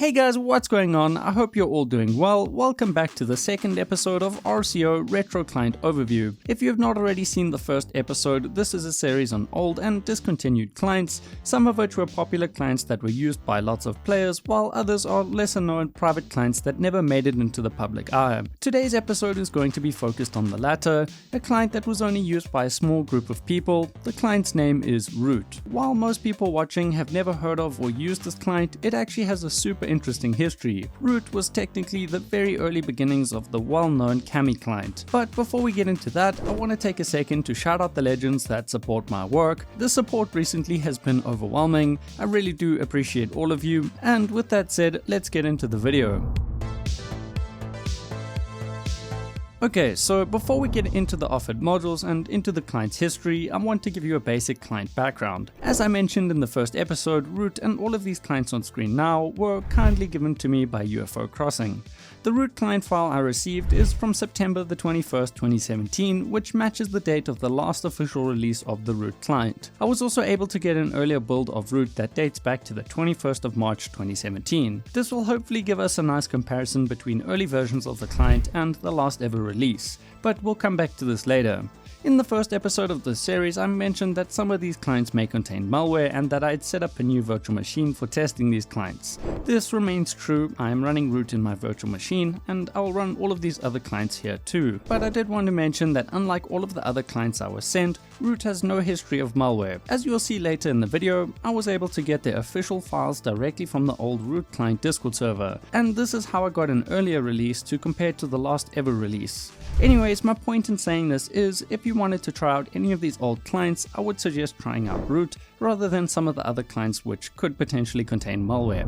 Hey guys, what's going on? I hope you're all doing well. Welcome back to the second episode of RCO Retro Client Overview. If you have not already seen the first episode, this is a series on old and discontinued clients, some of which were popular clients that were used by lots of players, while others are lesser known private clients that never made it into the public eye. Today's episode is going to be focused on the latter, a client that was only used by a small group of people. The client's name is Root. While most people watching have never heard of or used this client, it actually has a super interesting history. Root was technically the very early beginnings of the well-known Kami client. But before we get into that, I want to take a second to shout out the legends that support my work. The support recently has been overwhelming. I really do appreciate all of you. And with that said, let's get into the video. Okay, so before we get into the offered modules and into the client's history, I want to give you a basic client background. As I mentioned in the first episode, Root and all of these clients on screen now were kindly given to me by UFO Crossing. The Root client file I received is from September the 21st, 2017, which matches the date of the last official release of the Root client. I was also able to get an earlier build of Root that dates back to the 21st of March 2017. This will hopefully give us a nice comparison between early versions of the client and the last ever release, but we'll come back to this later. In the first episode of this series, I mentioned that some of these clients may contain malware and that I'd set up a new virtual machine for testing these clients. This remains true. I am running Root in my virtual machine and I'll run all of these other clients here too. But I did want to mention that unlike all of the other clients I was sent, Root has no history of malware. As you'll see later in the video, I was able to get the official files directly from the old Root client Discord server, and this is how I got an earlier release to compare to the last ever release. Anyways, my point in saying this is, if you wanted to try out any of these old clients, I would suggest trying out Root rather than some of the other clients which could potentially contain malware.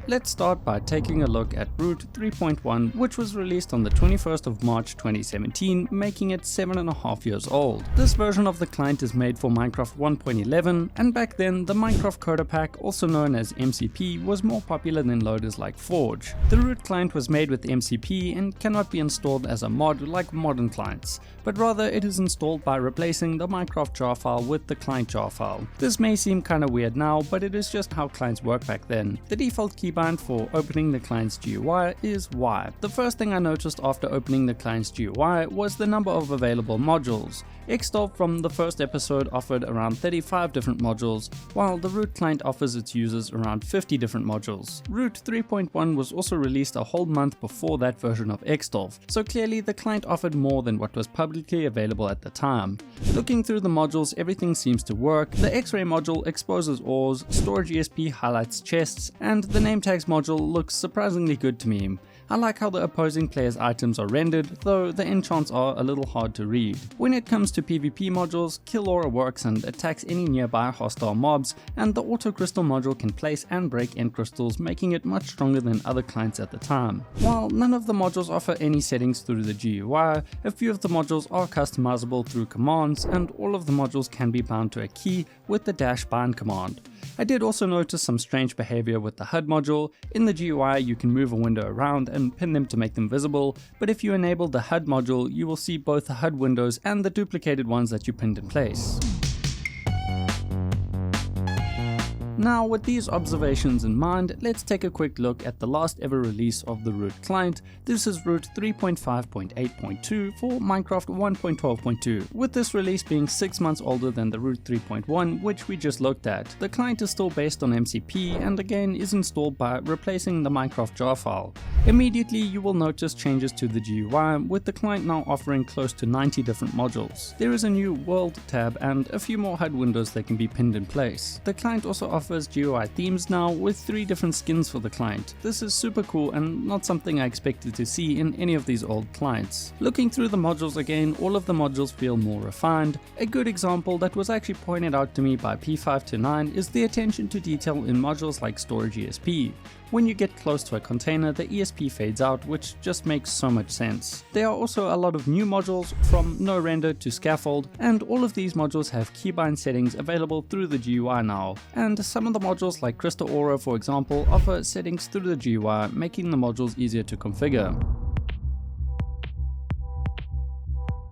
Let's start by taking a look at Root 3.1, which was released on the 21st of March 2017, making it 7.5 years old. This version of the client is made for Minecraft 1.11, and back then the Minecraft Coder Pack, also known as MCP, was more popular than loaders like Forge. The Root client was made with MCP and cannot be installed as a mod like modern clients, but rather it is installed by replacing the Minecraft jar file with the client jar file. This may seem kinda weird now, but it is just how clients work back then. The default keybind for opening the client's GUI is Y. The first thing I noticed after opening the client's GUI was the number of available modules. Xtolf from the first episode offered around 35 different modules, while the Root client offers its users around 50 different modules. Root 3.1 was also released a whole month before that version of Xtolf, so clearly the client offered more than what was publicly available at the time. Looking through the modules, everything seems to work. The X-ray module exposes ores, storage ESP highlights chests, and the name tags module looks surprisingly good to me. I like how the opposing player's items are rendered, though the enchants are a little hard to read. When it comes to PvP modules, Kill Aura works and attacks any nearby hostile mobs, and the Auto Crystal module can place and break end crystals, making it much stronger than other clients at the time. While none of the modules offer any settings through the GUI, a few of the modules are customizable through commands, and all of the modules can be bound to a key with the -bind command. I did also notice some strange behavior with the HUD module. In the GUI you can move a window around and pin them to make them visible, but if you enable the HUD module you will see both the HUD windows and the duplicated ones that you pinned in place. Now, with these observations in mind, let's take a quick look at the last ever release of the Root client. This is Root 3.5.8.2 for Minecraft 1.12.2, with this release being 6 months older than the Root 3.1, which we just looked at. The client is still based on MCP and again is installed by replacing the Minecraft jar file. Immediately you will notice changes to the GUI, with the client now offering close to 90 different modules. There is a new World tab and a few more HUD windows that can be pinned in place. The client also offers GUI themes now with 3 different skins for the client. This is super cool and not something I expected to see in any of these old clients. Looking through the modules again, all of the modules feel more refined. A good example that was actually pointed out to me by P529 is the attention to detail in modules like storage ESP. When you get close to a container, the ESP fades out, which just makes so much sense. There are also a lot of new modules, from no render to scaffold, and all of these modules have keybind settings available through the GUI now. And some of the modules like Crystal Aura, for example, offer settings through the GUI, making the modules easier to configure.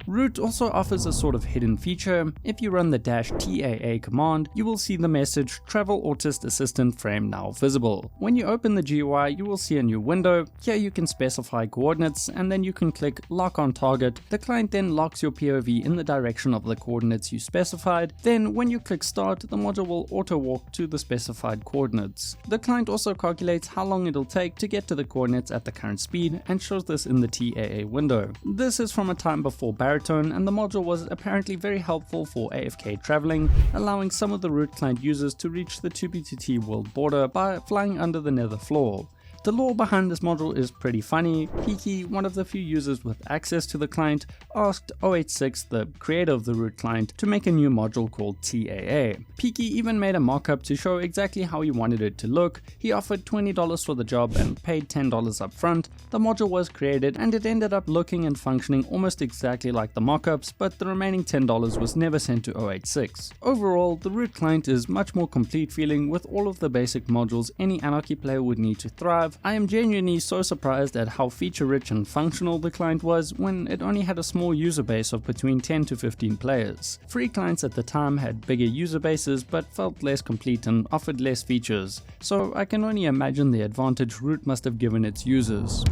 Root also offers a sort of hidden feature. If you run the -taa command, you will see the message Travel Autist Assistant frame now visible. When you open the GUI, you will see a new window. Here you can specify coordinates and then you can click lock on target. The client then locks your POV in the direction of the coordinates you specified. Then when you click start, the module will auto walk to the specified coordinates. The client also calculates how long it'll take to get to the coordinates at the current speed and shows this in the TAA window. This is from a time before Baritone, and the module was apparently very helpful for AFK traveling, allowing some of the root client users to reach the 2B2T world border by flying under the nether floor. The lore behind this module is pretty funny. Peaky, one of the few users with access to the client, asked 086, the creator of the root client, to make a new module called TAA. Peaky even made a mock-up to show exactly how he wanted it to look. He offered $20 for the job and paid $10 up front. The module was created and it ended up looking and functioning almost exactly like the mock-ups, but the remaining $10 was never sent to 086. Overall, the root client is much more complete feeling with all of the basic modules any Anarchy player would need to thrive. I am genuinely so surprised at how feature-rich and functional the client was when it only had a small user base of between 10 to 15 players. Free clients at the time had bigger user bases but felt less complete and offered less features, so I can only imagine the advantage Root must have given its users.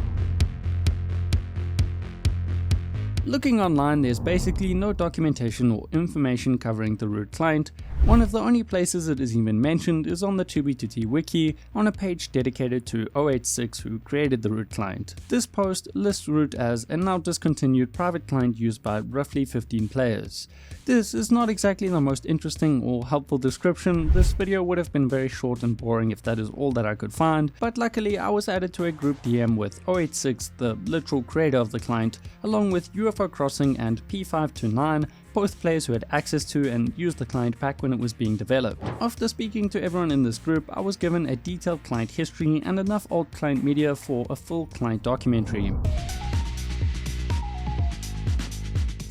Looking online, there's basically no documentation or information covering the root client. One of the only places it is even mentioned is on the 2B2T wiki, on a page dedicated to 086 who created the root client. This post lists root as a now discontinued private client used by roughly 15 players. This is not exactly the most interesting or helpful description. This video would have been very short and boring if that is all that I could find, but luckily I was added to a group DM with 086, the literal creator of the client, along with UFO Crossing and P529, both players who had access to and used the client back when it was being developed. After speaking to everyone in this group, I was given a detailed client history and enough old client media for a full client documentary.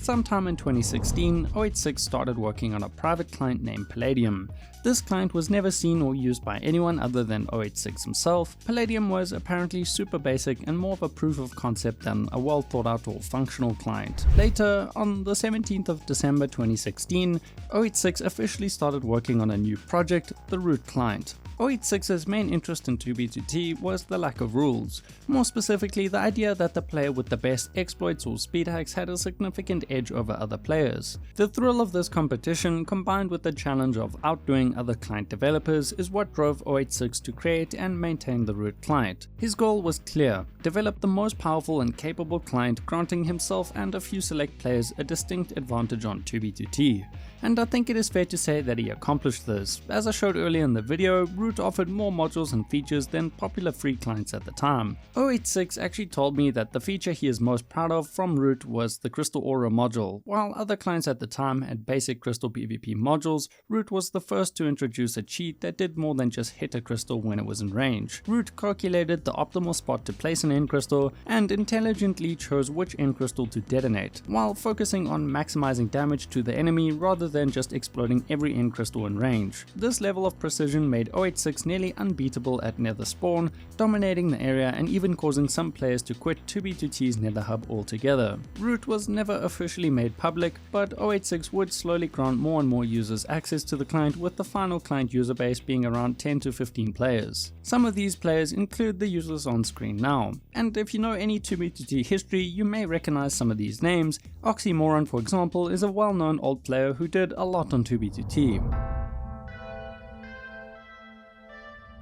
Sometime in 2016, 086 started working on a private client named Palladium. This client was never seen or used by anyone other than 086 himself. Palladium was apparently super basic and more of a proof of concept than a well thought out or functional client. Later, on the 17th of December 2016, 086 officially started working on a new project, the root client. 086's main interest in 2B2T was the lack of rules, more specifically the idea that the player with the best exploits or speed hacks had a significant edge over other players. The thrill of this competition, combined with the challenge of outdoing other client developers, is what drove 086 to create and maintain the root client. His goal was clear: develop the most powerful and capable client, granting himself and a few select players a distinct advantage on 2B2T. And I think it is fair to say that he accomplished this. As I showed earlier in the video, Root offered more modules and features than popular free clients at the time. 086 actually told me that the feature he is most proud of from Root was the Crystal Aura module. While other clients at the time had basic crystal PvP modules, Root was the first to introduce a cheat that did more than just hit a crystal when it was in range. Root calculated the optimal spot to place an end crystal and intelligently chose which end crystal to detonate, while focusing on maximizing damage to the enemy rather than just exploding every end crystal in range. This level of precision made 086 nearly unbeatable at nether spawn, dominating the area and even causing some players to quit 2B2T's nether hub altogether. Root was never officially made public, but 086 would slowly grant more and more users access to the client, with the final client user base being around 10 to 15 players. Some of these players include the users on screen now, and if you know any 2B2T history, you may recognize some of these names. Oxymoron, for example, is a well-known old player who did a lot on 2B2T.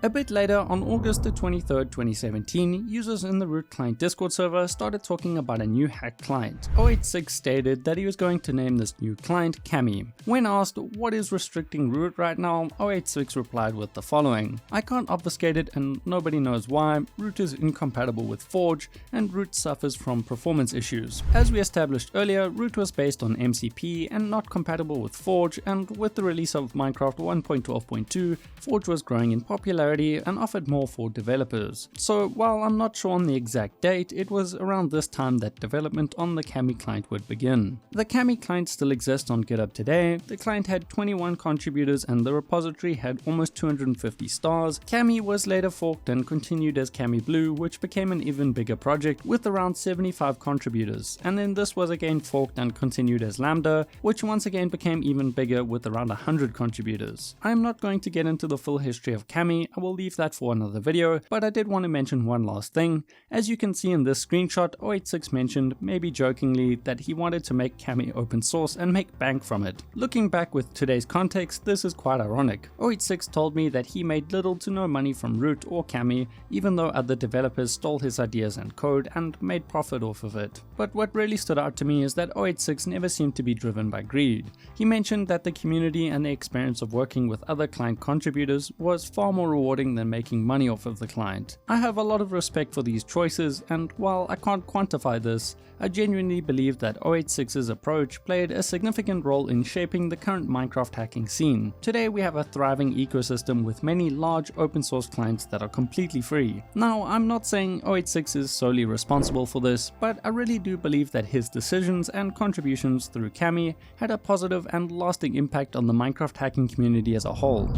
A bit later, on August the 23rd, 2017, users in the Root client Discord server started talking about a new hacked client. 086 stated that he was going to name this new client Cami. When asked what is restricting Root right now, 086 replied with the following: "I can't obfuscate it and nobody knows why. Root is incompatible with Forge and Root suffers from performance issues. As we established earlier, Root was based on MCP and not compatible with Forge, and with the release of Minecraft 1.12.2, Forge was growing in popularity popularity and offered more for developers. So while I'm not sure on the exact date, it was around this time that development on the Kami client would begin. The Kami client still exists on GitHub today. The client had 21 contributors and the repository had almost 250 stars. Kami was later forked and continued as Kami Blue, which became an even bigger project with around 75 contributors, and then this was again forked and continued as Lambda, which once again became even bigger with around 100 contributors. I am not going to get into the full history of Kami, I will leave that for another video, but I did want to mention one last thing. As you can see in this screenshot, 086 mentioned, maybe jokingly, that he wanted to make Kami open source and make bank from it. Looking back with today's context, this is quite ironic. 086 told me that he made little to no money from Root or Kami, even though other developers stole his ideas and code and made profit off of it. But what really stood out to me is that 086 never seemed to be driven by greed. He mentioned that the community and the experience of working with other client contributors was far more rewarding than making money off of the client. I have a lot of respect for these choices, and while I can't quantify this, I genuinely believe that 086's approach played a significant role in shaping the current Minecraft hacking scene. Today we have a thriving ecosystem with many large open source clients that are completely free. Now, I'm not saying 086 is solely responsible for this, but I really do believe that his decisions and contributions through Kami had a positive and lasting impact on the Minecraft hacking community as a whole.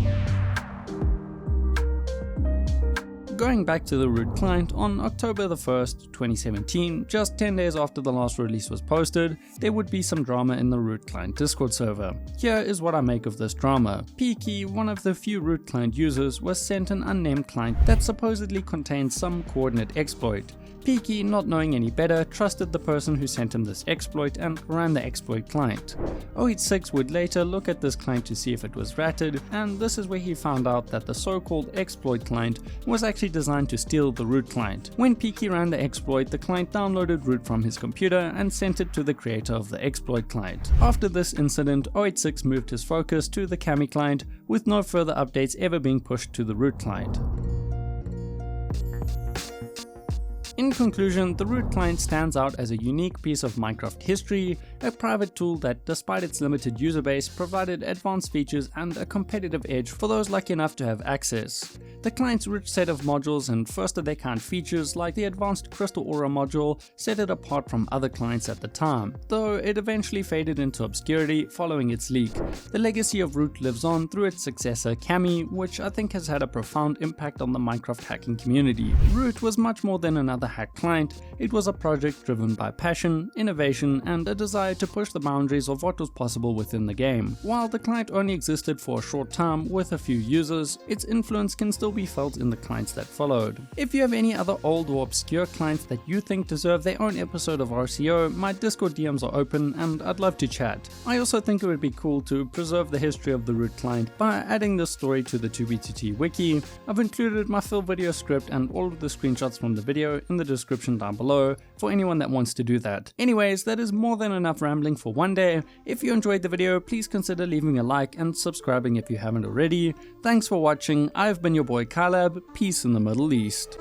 Going back to the Root client, on October the 1st, 2017, just 10 days after the last release was posted, there would be some drama in the Root client Discord server. Here is what I make of this drama. Peaky, one of the few Root client users, was sent an unnamed client that supposedly contained some coordinate exploit. Peaky, not knowing any better, trusted the person who sent him this exploit and ran the exploit client. 086 would later look at this client to see if it was ratted, and this is where he found out that the so-called exploit client was actually designed to steal the Root client. When Peaky ran the exploit, the client downloaded Root from his computer and sent it to the creator of the exploit client. After this incident, 086 moved his focus to the Kami client, with no further updates ever being pushed to the Root client. In conclusion, the Root client stands out as a unique piece of Minecraft history, a private tool that, despite its limited user base, provided advanced features and a competitive edge for those lucky enough to have access. The client's rich set of modules and first-of-their-kind features like the advanced Crystal Aura module set it apart from other clients at the time, though it eventually faded into obscurity following its leak. The legacy of Root lives on through its successor Kami, which I think has had a profound impact on the Minecraft hacking community. Root was much more than another hack client. It was a project driven by passion, innovation, and a desire to push the boundaries of what was possible within the game. While the client only existed for a short time with a few users, its influence can still be felt in the clients that followed. If you have any other old or obscure clients that you think deserve their own episode of RCO, my Discord DMs are open and I'd love to chat. I also think it would be cool to preserve the history of the Root client by adding this story to the 2B2T wiki. I've included my full video script and all of the screenshots from the video in the description down below for anyone that wants to do that. Anyways, that is more than enough rambling for one day. If you enjoyed the video, please consider leaving a like and subscribing if you haven't already. Thanks for watching. I've been your boy KiLAB. Peace in the Middle East.